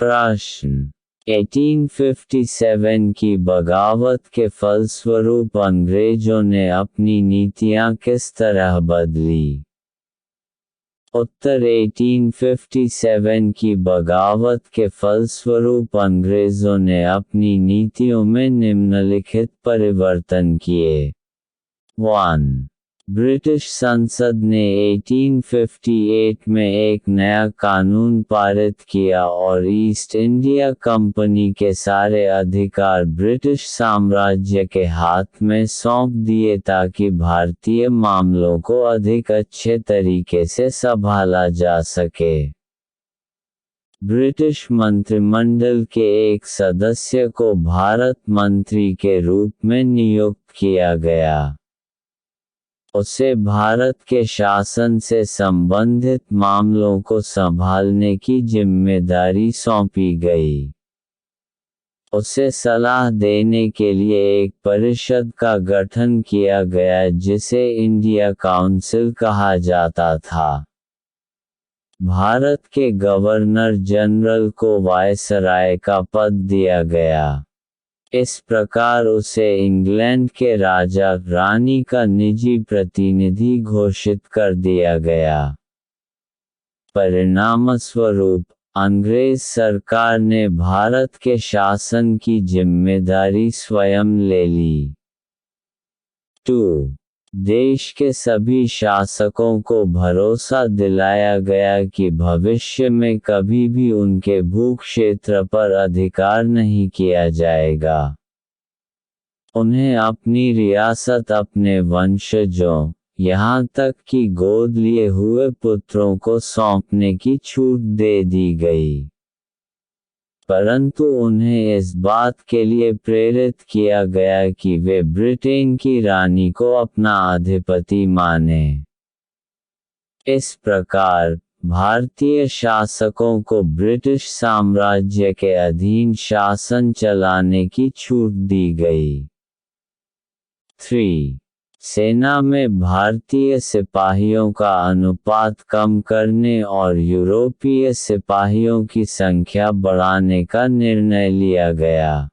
प्रश्न 1857 की बगावत के फलस्वरूप अंग्रेजों ने अपनी नीतियां किस तरह बदली? उत्तर 1857 की बगावत के फलस्वरूप अंग्रेजों ने अपनी नीतियों में निम्नलिखित परिवर्तन किए। 1. ब्रिटिश संसद ने 1858 में एक नया कानून पारित किया और ईस्ट इंडिया कंपनी के सारे अधिकार ब्रिटिश साम्राज्य के हाथ में सौंप दिए ताकि भारतीय मामलों को अधिक अच्छे तरीके से संभाला जा सके। ब्रिटिश मंत्रिमंडल के एक सदस्य को भारत मंत्री के रूप में नियुक्त किया गया। उसे भारत के शासन से संबंधित मामलों को संभालने की जिम्मेदारी सौंपी गई। उसे सलाह देने के लिए एक परिषद का गठन किया गया जिसे इंडिया काउंसिल कहा जाता था। भारत के गवर्नर जनरल को वायसराय का पद दिया गया। इस प्रकार उसे इंग्लैंड के राजा रानी का निजी प्रतिनिधि घोषित कर दिया गया। परिणामस्वरूप अंग्रेज सरकार ने भारत के शासन की जिम्मेदारी स्वयं ले ली। 2. देश के सभी शासकों को भरोसा दिलाया गया कि भविष्य में कभी भी उनके भूक्षेत्र पर अधिकार नहीं किया जाएगा। उन्हें अपनी रियासत अपने वंशजों, यहाँ तक कि गोद लिए हुए पुत्रों को सौंपने की छूट दे दी गई। परंतु उन्हें इस बात के लिए प्रेरित किया गया कि वे ब्रिटेन की रानी को अपना अधिपति मानें। इस प्रकार भारतीय शासकों को ब्रिटिश साम्राज्य के अधीन शासन चलाने की छूट दी गई। 3. सेना में भारतीय सिपाहियों का अनुपात कम करने और यूरोपीय सिपाहियों की संख्या बढ़ाने का निर्णय लिया गया।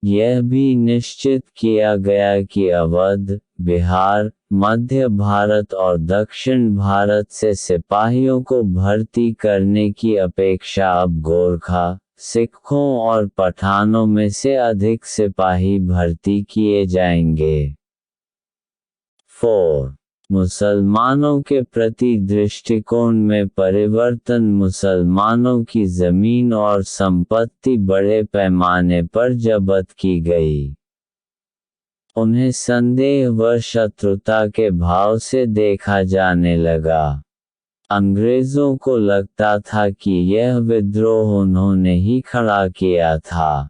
यह भी निश्चित किया गया कि अवध, बिहार, मध्य भारत और दक्षिण भारत से सिपाहियों को भर्ती करने की अपेक्षा अब गोरखा, सिखों और पठानों में से अधिक सिपाही भर्ती किए जाएंगे। 4. मुसलमानों के प्रति दृष्टिकोण में परिवर्तन। मुसलमानों की जमीन और संपत्ति बड़े पैमाने पर जब्त की गई। उन्हें संदेह व शत्रुता के भाव से देखा जाने लगा। अंग्रेज़ों को लगता था कि यह विद्रोह उन्होंने ही खड़ा किया था।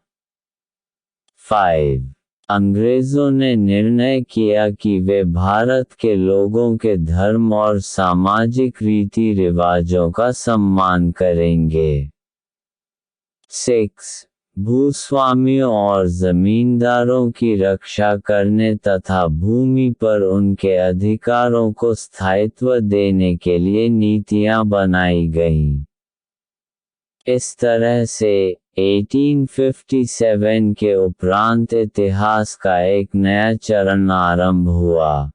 5. अंग्रेज़ों ने निर्णय किया कि वे भारत के लोगों के धर्म और सामाजिक रीति रिवाजों का सम्मान करेंगे। 6. भूस्वामियों और जमींदारों की रक्षा करने तथा भूमि पर उनके अधिकारों को स्थायित्व देने के लिए नीतियां बनाई गईं। इस तरह से 1857 के उपरांत इतिहास का एक नया चरण आरंभ हुआ।